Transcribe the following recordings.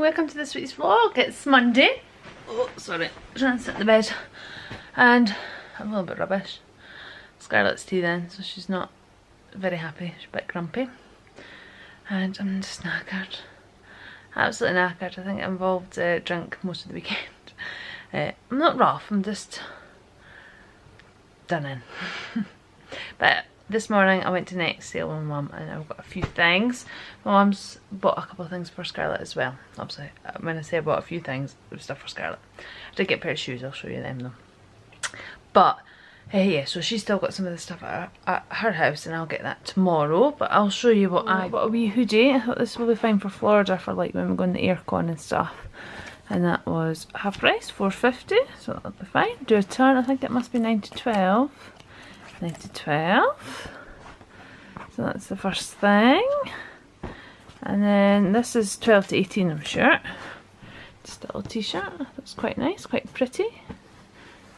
welcome to this week's vlog. It's Monday. Oh, sorry, I'm trying to sit in the bed. And I'm a little bit rubbish. Scarlett's tea then, so she's not very happy. She's a bit grumpy. And I'm just knackered. Absolutely knackered. I think I involved drink most of the weekend. I'm not rough, I'm just done in. But this morning I went to next sale with my mum and I've got a few things. My mum's bought a couple of things for Scarlett as well. Obviously, when I say I bought a few things, it was stuff for Scarlett. I did get a pair of shoes, I'll show you them though. But yeah, so she's still got some of the stuff at her house and I'll get that tomorrow. But I'll show you what I got. A wee hoodie. I thought this will be fine for Florida for like when we're going to aircon and stuff. And that was half price, $4.50, so that'll be fine. Do a turn, I think it must be 9 to 12. 9 to 12. So that's the first thing. And then this is 12 to 18, I'm sure. Just a little t-shirt. That's quite nice, quite pretty.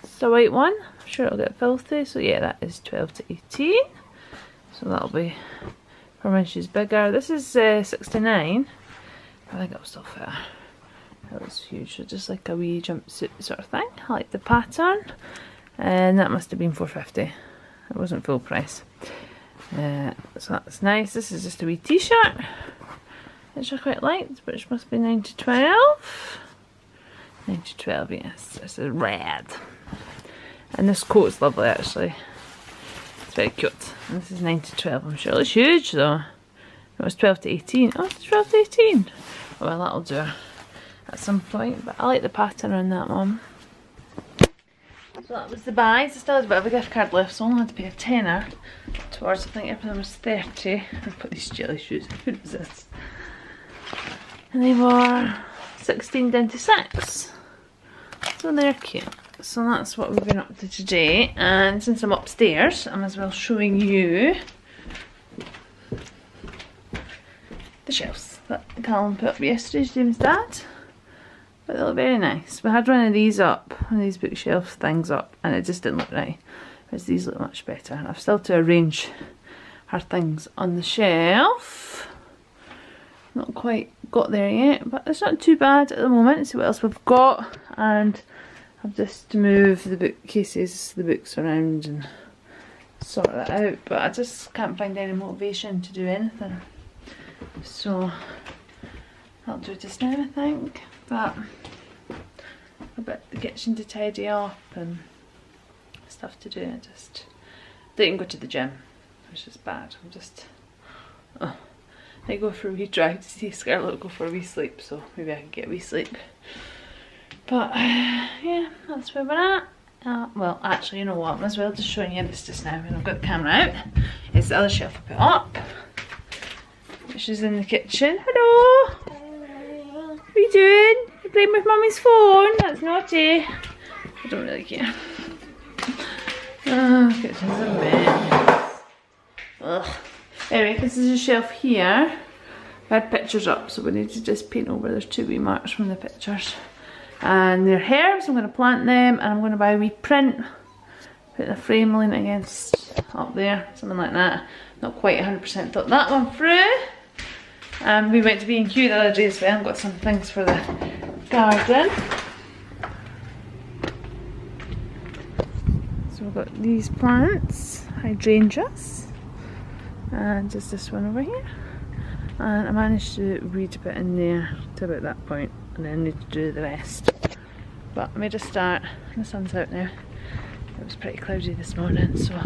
It's a white one. I'm sure it'll get filthy. So yeah, that is 12 to 18. So that'll be for when she's bigger. This is 69. I think it'll still fit her. That was huge. So just like a wee jumpsuit sort of thing. I like the pattern. And that must have been $4.50. It wasn't full price. So that's nice. This is just a wee t-shirt, which I quite liked, which must be 9 to 12. 9 to 12, yes. This is red. And this coat's lovely actually. It's very cute. And this is 9 to 12, I'm sure. It's huge though. It was 12 to 18. Oh, it's 12 to 18. Oh, well, that'll do at some point. But I like the pattern on that one. So that was the buys. I still had a bit of a gift card left, so I only had to pay a tenner towards, I think everything was 30. I put these jelly shoes in. Who was this? And they were 16 down to 6. So they're cute. So that's what we've been up to today. And since I'm upstairs, I'm as well showing you the shelves that Callum put up yesterday, James' dad. But they look very nice. We had one of these up, one of these bookshelf things up, and it just didn't look right. Whereas these look much better. I've still to arrange her things on the shelf. Not quite got there yet, but it's not too bad at the moment. Let's see what else we've got. And I've just moved the bookcases, the books around and sort that out. But I just can't find any motivation to do anything. So I'll do it just now, I think. But a bit of the kitchen to tidy up and stuff to do. I just didn't go to the gym, which is bad. I'm just I go for a wee drive to see Scarlett go for a wee sleep, so maybe I can get a wee sleep. But yeah, that's where we're at. Well, actually, you know what? I might as well just showing you this just now when I've got the camera out. It's the other shelf I put up, which is in the kitchen. Hello. What are you doing? You're playing with Mummy's phone? That's naughty. I don't really care. Oh, kitchen's a mess. Ugh. Anyway, this is a shelf here. I had pictures up, so we need to just paint over. There's 2 wee marks from the pictures. And they're herbs, I'm going to plant them, and I'm going to buy a wee print. Put the frame leaning against up there, something like that. Not quite 100% thought that one through. We went to B&Q the other day as well and got some things for the garden. So we've got these plants, hydrangeas, and just this one over here. And I managed to read a bit in there to about that point, and then need to do the rest. But I made a start. The sun's out now. It was pretty cloudy this morning, so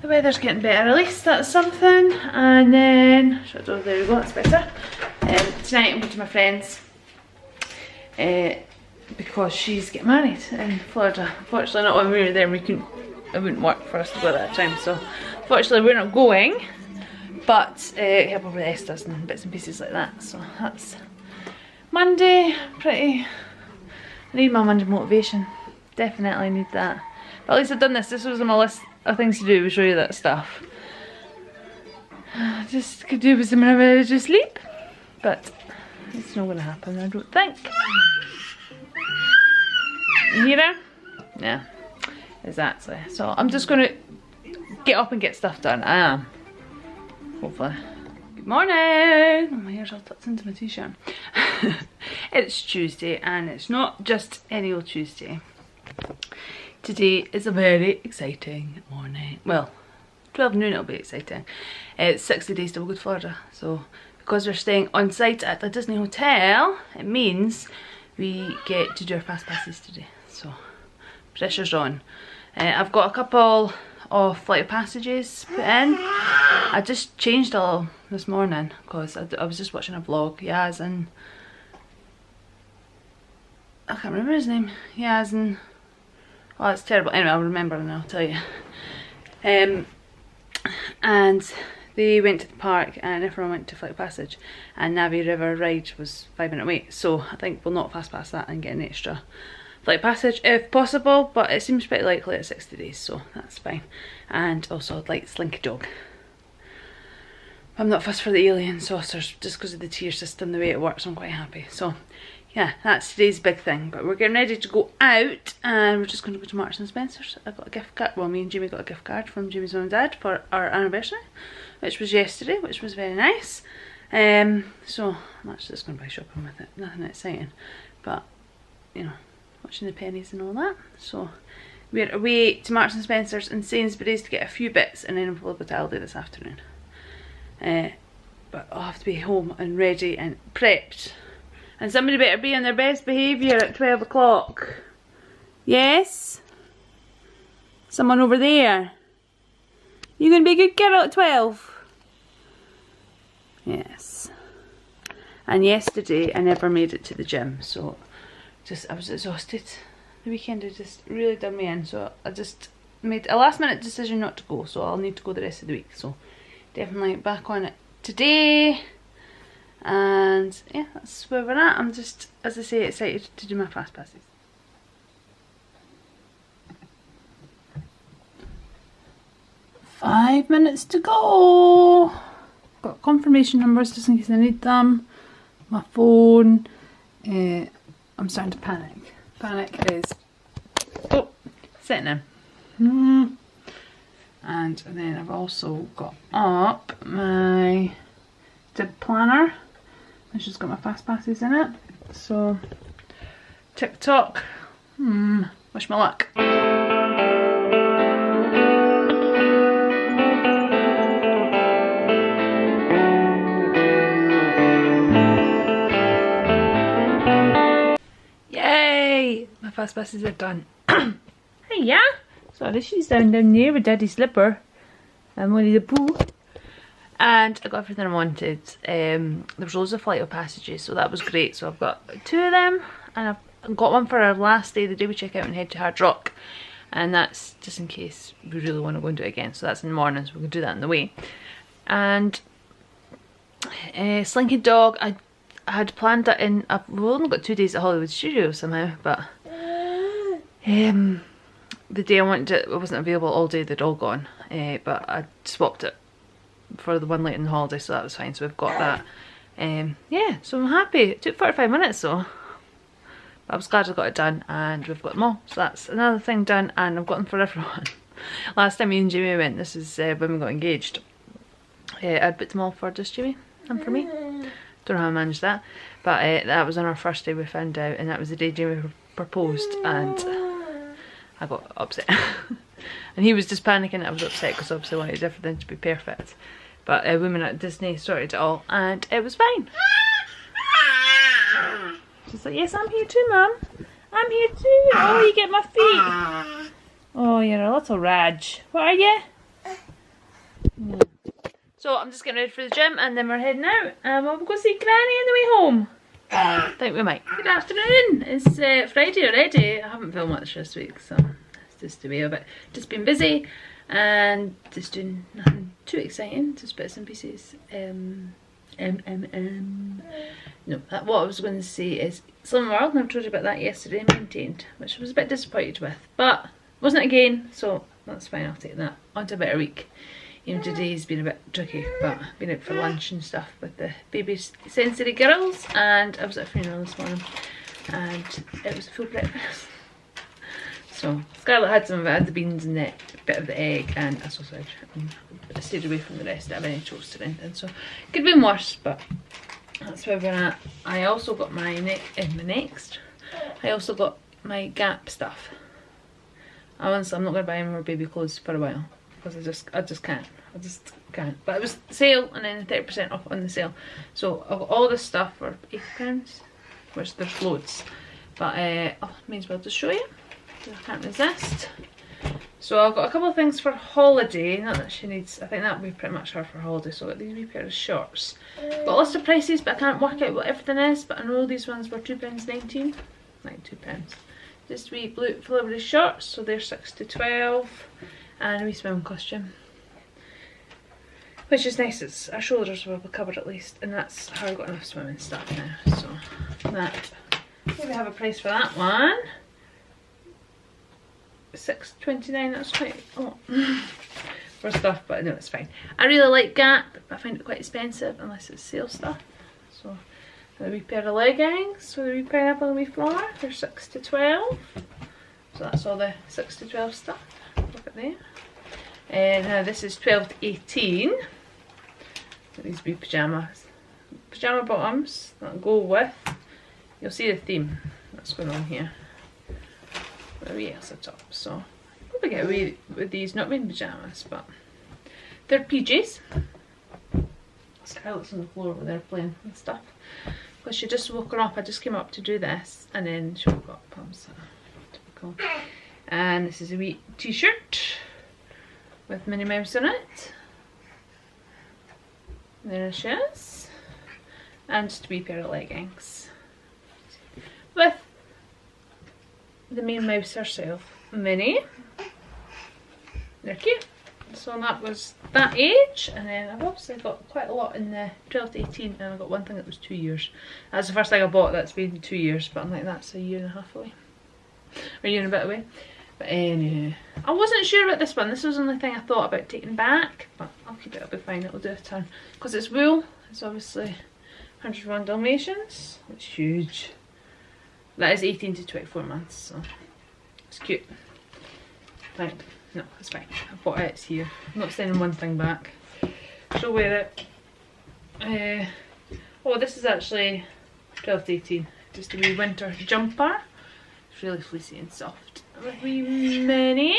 the weather's getting better, at least that's something. And then, there we go, that's better. Tonight I'm going to my friend's because she's getting married in Florida. Unfortunately, not when we were there, it wouldn't work for us to go at that time, so unfortunately we're not going. But yeah, probably Esther's and bits and pieces like that. So that's Monday. I need my Monday motivation. Definitely need that. But at least I've done this. This was on my list of things to do, to show you that stuff. Just could do with some hours of sleep, but it's not going to happen, I don't think. You hear her? Yeah, exactly. So I'm just going to get up and get stuff done. I am. Hopefully. Good morning! Oh, my hair's all tucked into my t-shirt. It's Tuesday, and it's not just any old Tuesday. Today is a very exciting morning. Well, 12 noon it'll be exciting. It's 60 days till we go to Florida, so because we're staying on site at the Disney Hotel, it means we get to do our fast passes today, so pressure's on. I've got a couple of flight of passages put in. I just changed all this morning because I was just watching a vlog. Yaz and I can't remember his name. Yaz and oh, it's terrible. Anyway, I'll remember and I'll tell you. And they went to the park and everyone went to Flight Passage, and Navi River ride was 5-minute wait, so I think we'll not fast pass that and get an extra Flight Passage if possible, but it seems pretty likely at 60 days, so that's fine. And also I'd like Slinkg dog. I'm not fussed for the alien saucers just because of the tier system, the way it works. I'm quite happy. So yeah, that's today's big thing. But we're getting ready to go out and we're just going to go to Marks and Spencer's. I got a gift card, well, me and Jamie got a gift card from Jamie's mum and dad for our anniversary, which was yesterday, which was very nice. So I'm actually just going to buy shopping with it. Nothing exciting, but you know, watching the pennies and all that. So we're away to Marks and Spencer's and Sainsbury's to get a few bits, and then we'll go to Aldi this afternoon. But I'll have to be home and ready and prepped. And somebody better be on their best behaviour at 12 o'clock. Yes? Someone over there. You gonna be a good girl at 12? Yes. And yesterday I never made it to the gym, so I was exhausted. The weekend had just really done me in, so I just made a last minute decision not to go, so I'll need to go the rest of the week. So definitely back on it today. And yeah, that's where we're at. I'm just, as I say, excited to do my fast passes. Five minutes to go. Got confirmation numbers just in case I need them. My phone. I'm starting to panic. Panic is sitting in. And then I've also got up my tip planner, which has got my fast passes in it. So TikTok, wish me luck. Yay! My fast passes are done. Hey, yeah? Sorry, she's down there with Daddy Slipper and Winnie the Pooh. And I got everything I wanted. There was loads of flight of passages, so that was great. So I've got 2 of them, and I've got one for our last day, the day we check out and head to Hard Rock. And that's just in case we really want to go and do it again. So that's in the morning, so we can do that on the way. And Slinky Dog, I had planned that in, we've only got 2 days at Hollywood Studios somehow, but the day I wanted it wasn't available all day, they'd all gone. But I swapped it for the one late in the holiday, so that was fine. So we've got that. Yeah, so I'm happy. It took 45 minutes though, but I was glad I got it done, and we've got them all. So that's another thing done, and I've got them for everyone. Last time me and Jamie went, this is when we got engaged, I'd put them all for just Jamie and for me. Don't know how I managed that, but that was on our first day we found out, and that was the day Jamie proposed, and I got upset. And he was just panicking. I was upset because obviously I wanted everything to be perfect. But women at Disney sorted it all, and it was fine. She's like, yes, I'm here too, Mum. I'm here too. Oh, you get my feet. Oh, you're a little Raj. What are you? Yeah. So I'm just getting ready for the gym, and then we're heading out. And we'll go see Granny on the way home. I think we might. Good afternoon. It's Friday already. I haven't filmed much this week, so it's just a way of it. Just been busy and just doing nothing too exciting, just bits and pieces. No, what I was going to say is Slimming World, and I've told you about that yesterday, maintained, which I was a bit disappointed with, but wasn't again, so that's fine. I'll take that on to a better week. You know, today's been a bit tricky, but I've been out for lunch and stuff with the baby sensory girls, and I was at a funeral this morning, and it was a full breakfast. So Scarlett had some of it, had the beans and the bit of the egg and a sausage. I stayed away from the rest. I didn't have any toast or anything, so it could have been worse, but That's where we're at. I also got my I also got my Gap stuff. Honestly, I'm not going to buy any more baby clothes for a while because I just can't. But it was sale and then 30% off on the sale. So I've got all this stuff for £80, which there's loads. But I may as well just show you. I can't resist. So I've got a couple of things for holiday. Not that she needs, I think that would be pretty much her for holiday. So I've got these wee pair of shorts. Got a list of prices, but I can't work out what everything is. But I know these ones were £2.19. Like £2. Just wee blue filigree shorts, so they're 6 to 12. And a wee swimming costume. Which is nice, it's, our shoulders will be covered at least. And that's how I got enough swimming stuff now. So that, maybe have a price for that one. $6.29, that's quite a lot for stuff, but no, it's fine. I really like Gap, but I find it quite expensive unless it's sale stuff. So a wee pair of leggings with a wee pineapple and a wee flower, they're 6 to 12. So that's all the 6 to 12 stuff. Look at there. And now this is 12 to 18. Look at these wee pyjamas. Pyjama bottoms that go with, you'll see the theme that's going on here. A wee Elsa top, so I'll probably get away with these, not being pyjamas, but they're PJs. Scarlett's on the floor over there playing and stuff. Because she just woken up, I just came up to do this, and then she woke up, so typical. And this is a wee t-shirt with Minnie Mouse on it. There she is. And just a wee pair of leggings. With the main mouse herself, Minnie. They're cute. So that was that age, and then I've obviously got quite a lot in the 12 to 18, and I got one thing that was 2 years. That's the first thing I bought that's been 2 years, but I'm like, that's a year and a half away. Or a year and a bit away. But anyway, I wasn't sure about this one. This was the only thing I thought about taking back, but I'll keep it, it'll be fine, it'll do a turn. Because it's wool, it's obviously 101 Dalmatians, it's huge. That is 18 to 24 months, so it's cute. Fine. No, it's fine. I bought it, it's here. I'm not sending one thing back. She'll wear it. Oh, this is actually 12 to 18. Just a wee winter jumper. It's really fleecy and soft. With wee Minnie.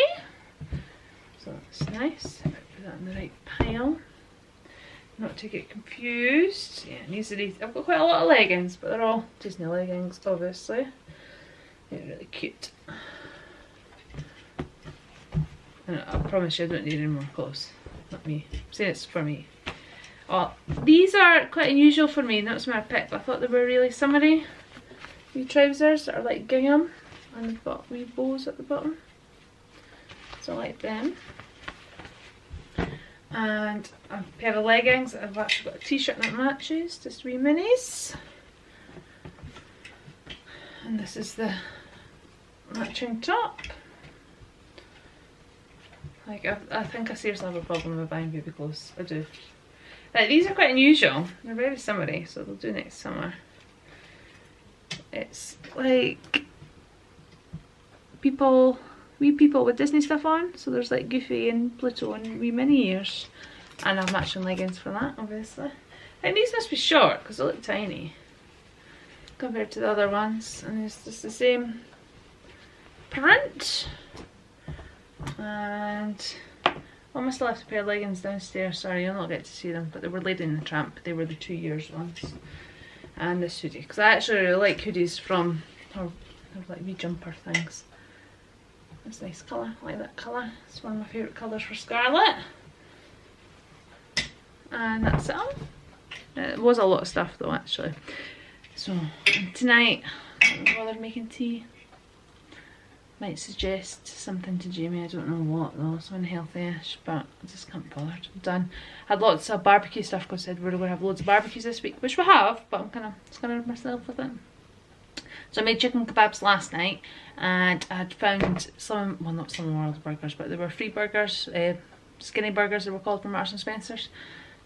So that's nice. I might put that in the right pile. Not to get confused. Yeah, these are these. I've got quite a lot of leggings, but they're all Disney leggings, obviously. They're really cute. And I promise you I don't need any more clothes. Not me. I'm saying it's for me. Oh, these are quite unusual for me. That's my pick, but I thought they were really summery. Wee trousers that are like gingham. And they've got wee bows at the bottom. So I like them. And a pair of leggings. I've actually got a t-shirt that matches, just wee minis. And this is the matching top. Like, I think I seriously have a problem with buying baby clothes. I do. Like, these are quite unusual. They're very summery, so they'll do next summer. It's like wee people with Disney stuff on. So there's like Goofy and Pluto and wee Minnie ears. And I've matching leggings for that, obviously. And these must be short because they look tiny compared to the other ones. And it's just the same print. And I must have left a pair of leggings downstairs. Sorry, you'll not get to see them, but they were Lady in the Tramp. They were the 2 years ones. And this hoodie, because I actually really like hoodies from, or like wee jumper things. It's a nice colour. I like that colour. It's one of my favourite colours for Scarlett. And that's it all. It was a lot of stuff though, actually. So tonight, I don't bother making tea. Might suggest something to Jamie, I don't know what though, something healthy-ish, but I just can't bother. I'm done. I had lots of barbecue stuff because I said we were going to have loads of barbecues this week, which we have, but I'm kind of scaring myself with it. So I made chicken kebabs last night, and I had found some, well not some World burgers, but they were free burgers, skinny burgers they were called, from Marks and Spencer's.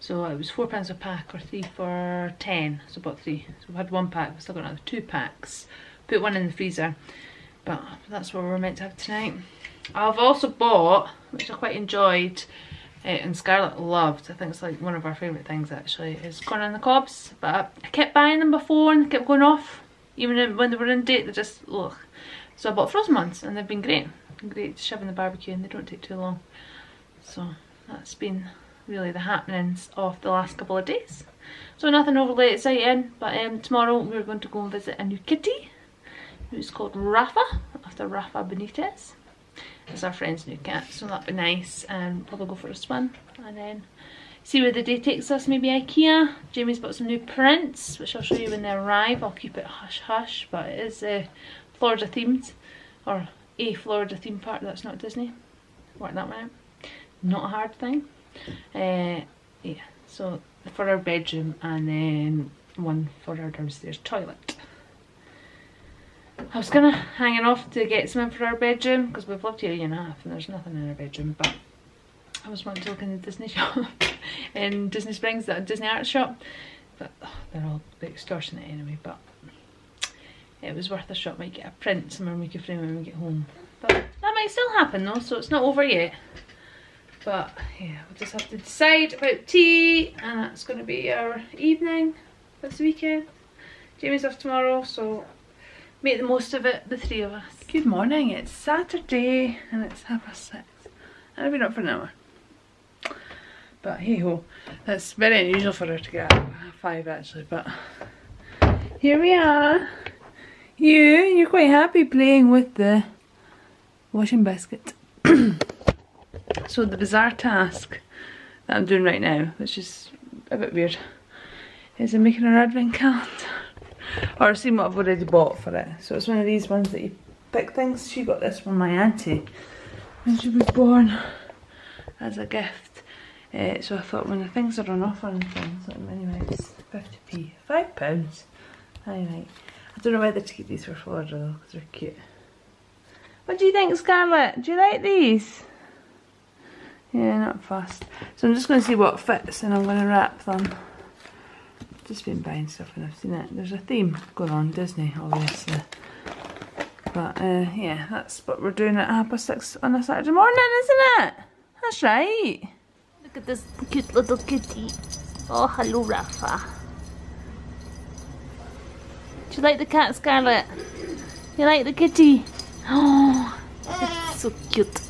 So it was £4 a pack, or 3 for 10, so I bought 3. So we had 1 pack, we've still got another 2 packs. Put one in the freezer. But that's what we're meant to have tonight. I've also bought, which I quite enjoyed, And Scarlett loved, I think it's like one of our favourite things actually, is corn on the cobs. But I kept buying them before and they kept going off. Even when they were in date, they just, ugh. So I bought frozen ones and they've been great. Great to shove in the barbecue and they don't take too long. So that's been really the happenings of the last couple of days. So nothing overly exciting, but tomorrow we're going to go and visit a new kitty who's called Rafa, after Rafa Benitez. It's our friend's new cat, so that'll be nice, and probably go for a swim and then see where the day takes us. Maybe Ikea. Jamie's bought some new prints, which I'll show you when they arrive. I'll keep it hush hush, but it is Florida themed, or a Florida theme park that's not Disney. Work that one out. Not a hard thing. Yeah, so for our bedroom and then one for our downstairs toilet. I was kind of hanging off to get some in for our bedroom because we've lived here a year and a half and there's nothing in our bedroom, but I was wanting to look in the Disney shop in Disney Springs, that Disney art shop, but they're all a bit extortionate anyway, but it was worth a shot. Might get a print somewhere and we can frame it when we get home, but that might still happen though, so it's not over yet. But yeah, we'll just have to decide about tea, and that's going to be our evening this weekend. Jamie's off tomorrow, so make the most of it, the three of us. Good morning, it's Saturday and it's 6:30. I've been up for an hour. But hey ho, that's very unusual for her to get up at 5 actually, but here we are. You're quite happy playing with the washing basket. So the bizarre task that I'm doing right now, which is a bit weird, is I'm making her advent calendar. Or seeing what I've already bought for it. So it's one of these ones that you pick things. She got this from my auntie when she was born as a gift. So I thought when the things are on offer and things, anyway, it's 50p, £5. Anyway, I don't know whether to keep these for Florida though, because they're cute. What do you think, Scarlett? Do you like these? Yeah, not fussed. So I'm just going to see what fits and I'm going to wrap them. Just been buying stuff and I've seen it. There's a theme going on, Disney obviously. But yeah, that's what we're doing at 6:30 on a Saturday morning, isn't it? That's right. Look at this cute little kitty. Oh, hello Rafa. Do you like the cat, Scarlett? You like the kitty? Oh, it's so cute.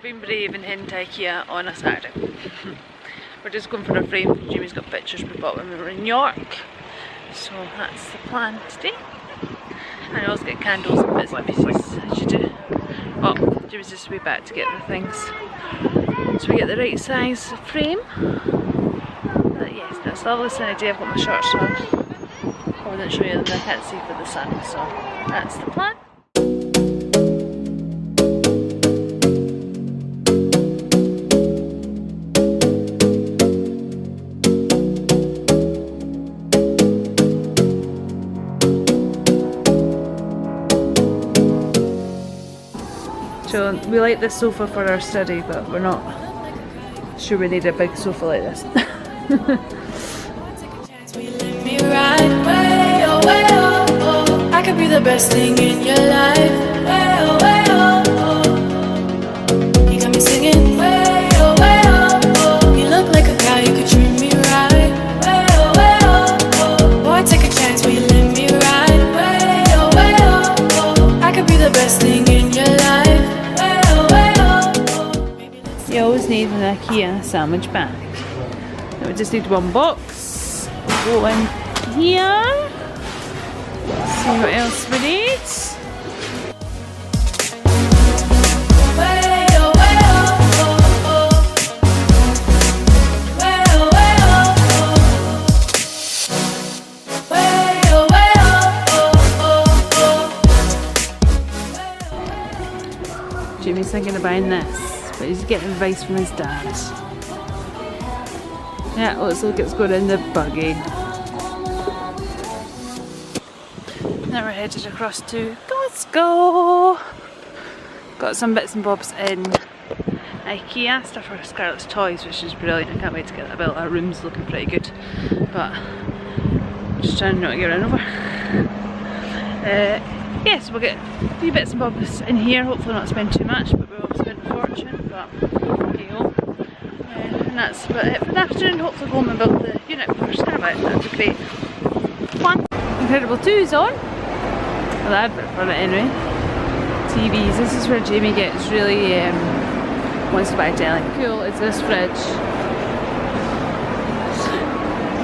Being brave and heading to Ikea on a Saturday. We're just going for a frame. Jamie's got pictures we bought when we were in New York, so that's the plan today. And I also get candles and bits and pieces as you do. Oh, Jamie's just way back to get the things so we get the right size frame. But yes, that's the lovely sunny day. I've got my shorts on. I wouldn't show you them, I can't see for the sun, so that's the plan. So we like this sofa for our study, but we're not sure we need a big sofa like this. I could be the best thing in your life. You got me singing. You look like a guy, you could treat me right. Boy, take a chance, will you let me ride? I could be the best thing in your life. You always need an Ikea sandwich bag. Now we just need one box. Go in here. See what else we need. Jamie's thinking of buying this, but he's getting advice from his dad. Yeah, looks like it's going in the buggy. Now we're headed across to Costco. Got some bits and bobs in Ikea, stuff for Scarlett's toys, which is brilliant. I can't wait to get that built. Our room's looking pretty good, but I'm just trying not to get run over. Yes, we'll get a few bits and bobs in here, hopefully not spend too much, but we won't spend a fortune, but hey-ho. And that's about it for the afternoon. Hopefully go home and build the unit for Scarlett. That'd be great fun. Incredible 2's on. Well, I've got for it anyway. TVs, this is where Jamie gets really wants to buy telly. Cool is this fridge.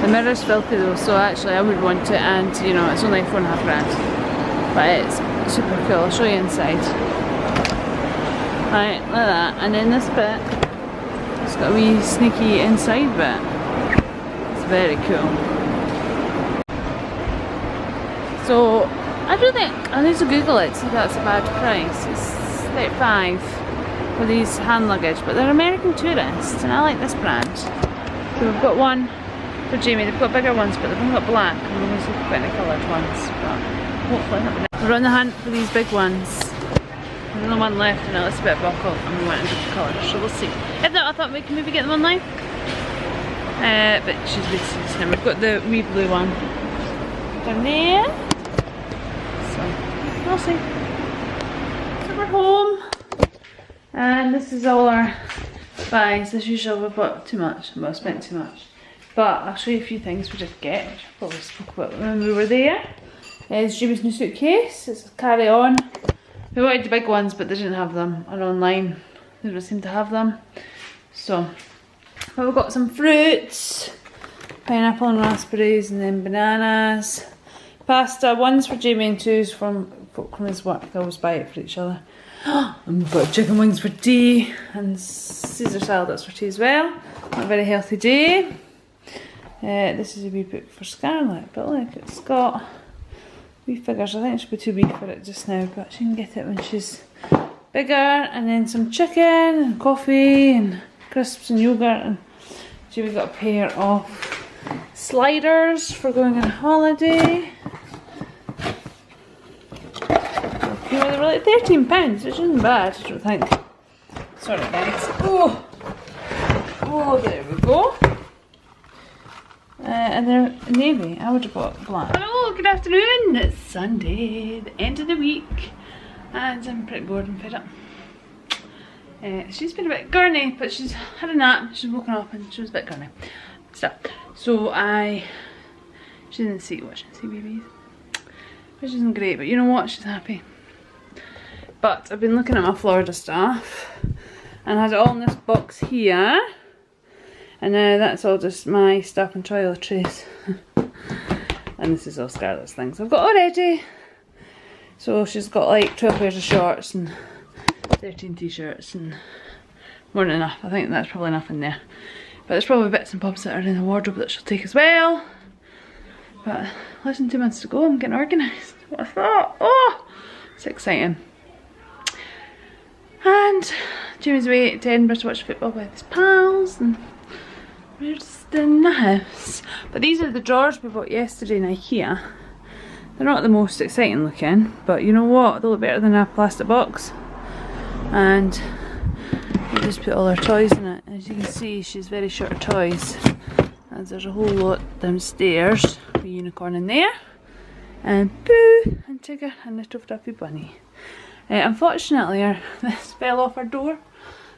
The mirror's filthy though, so actually I would want it, and you know, it's only £4.5 grand. But it's super cool. I'll show you inside. Right, like that. And then this bit, it's got a wee sneaky inside bit. It's very cool. So, I don't think, I need to Google it, see if that's a bad price. It's $35 for these hand luggage, but they're American Tourists, and I like this brand. So we've got one for Jamie. They've got bigger ones, but they've only got black, and we're going to see if we've got any coloured ones. But hopefully not. We're on the hunt for these big ones. There's only one left and it's a bit buckled, and we want a good colour, so we'll see. If not, I thought we can maybe get them online. But she's basically now. We've got the wee blue one down there. So we'll see. So we're home. And this is all our buys. As usual, we bought too much. Well, spent too much. But I'll show you a few things we did get, which I probably spoke about when we were there. It's Jamie's new suitcase. It's a carry-on. We wanted the big ones, but they didn't have them. And online, they don't seem to have them. So, but we've got some fruits, pineapple and raspberries, and then bananas, pasta. One's for Jamie and two's from his work. They always buy it for each other. And we've got chicken wings for tea, and Caesar salad, that's for tea as well. Not a very healthy day. This is a wee book for Scarlett, but look, it's got wee figures. I think it should be too wee for it just now, but she can get it when she's bigger. And then some chicken and coffee and crisps and yogurt. And Jamie got a pair of sliders for going on holiday. Okay, well, they were like £13, which isn't bad, I don't think. Sorry guys. Oh, there we go. And they're navy. I would have bought black. Hello, good afternoon. It's Sunday, the end of the week, and I'm pretty bored and fed up. She's been a bit gurney, but she's had a nap. She's woken up and she was a bit gurney. Stuff. So she's in the seat watching CBeebies, which isn't great, but you know what? She's happy. But I've been looking at my Florida stuff, and I had it all in this box here. And now that's all just my stuff and toiletries. And this is all Scarlett's things I've got already. So she's got like 12 pairs of shorts and 13 t-shirts and more than enough. I think that's probably enough in there. But there's probably bits and bobs that are in the wardrobe that she'll take as well. But less than 2 months to go, I'm getting organised. What I thought. Oh, it's exciting. And Jamie's away to Edinburgh to watch football with his pals, and we're just in the house. But these are the drawers we bought yesterday in Ikea. They're not the most exciting looking, but you know what? They look better than a plastic box. And we just put all our toys in it. As you can see, she's very short of toys. As there's a whole lot downstairs. A unicorn in there. And Boo and Tigger and Little Fluffy Bunny. Unfortunately, this fell off our door.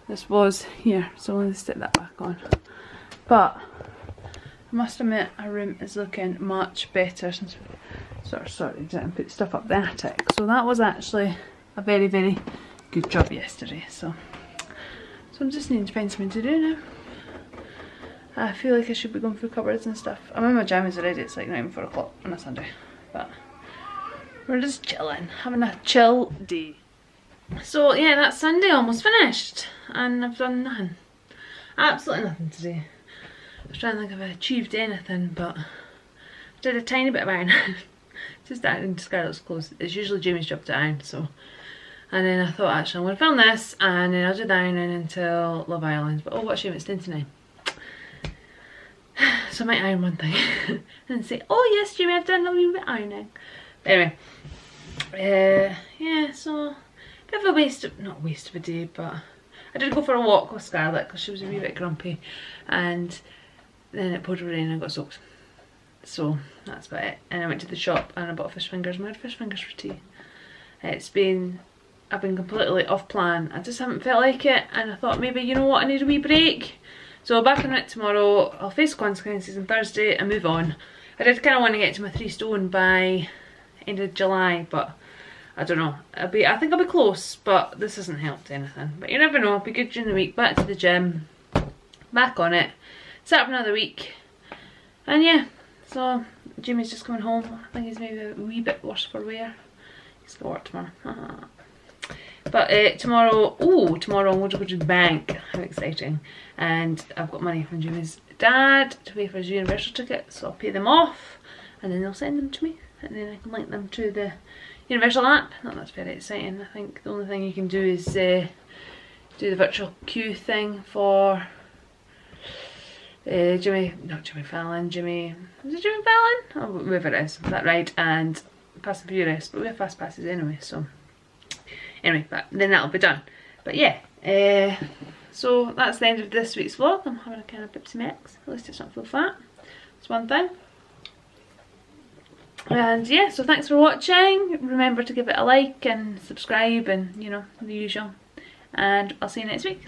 This was here, so let's stick that back on. But I must admit, our room is looking much better since we sort of sorted it and put stuff up the attic. So that was actually a very, very good job yesterday. So I'm just needing to find something to do now. I feel like I should be going through cupboards and stuff. I'm in my jammies already. It's like not even 4 o'clock on a Sunday, but we're just chilling, having a chill day. So yeah, that's Sunday almost finished, and I've done nothing. Absolutely nothing today. I was trying to think if I achieved anything, but I did a tiny bit of ironing. Just ironing Scarlett's clothes. It's usually Jamie's job to iron, so. And then I thought, actually, I'm going to film this, and then I'll do the ironing until Love Island. But oh, what a shame it's 10 to 9. So I might iron one thing and say, oh yes, Jamie, I've done a wee bit of ironing. But anyway, yeah, so a bit of a waste of, not waste of a day, but I did go for a walk with Scarlett because she was a wee bit grumpy, and then it poured rain and I got soaked. So that's about it. And I went to the shop and I bought fish fingers. I had fish fingers for tea. I've been completely off plan. I just haven't felt like it, and I thought maybe, you know what, I need a wee break. So back on it tomorrow. I'll face consequences on Thursday and move on. I did kind of want to get to my 3 stone by end of July, but I don't know. I think I'll be close, but this hasn't helped anything. But you never know. It'll be good during the week. Back to the gym. Back on it. Set up another week. And yeah. So Jimmy's just coming home. I think he's maybe a wee bit worse for wear. He's got work tomorrow. But tomorrow I'm going to go to the bank. How exciting. And I've got money from Jimmy's dad to pay for his Universal ticket, so I'll pay them off and then they'll send them to me, and then I can link them to the Universal app. Not that's very exciting. I think the only thing you can do is do the virtual queue thing for Jimmy Fallon, oh, whoever it is, that ride, and Fast and Furious, but we have fast passes anyway, so anyway, but then that'll be done. But yeah, so that's the end of this week's vlog. I'm having a kind of Pepsi Max, at least it's not full fat, that's one thing. And yeah, so thanks for watching. Remember to give it a like and subscribe and, you know, the usual, and I'll see you next week.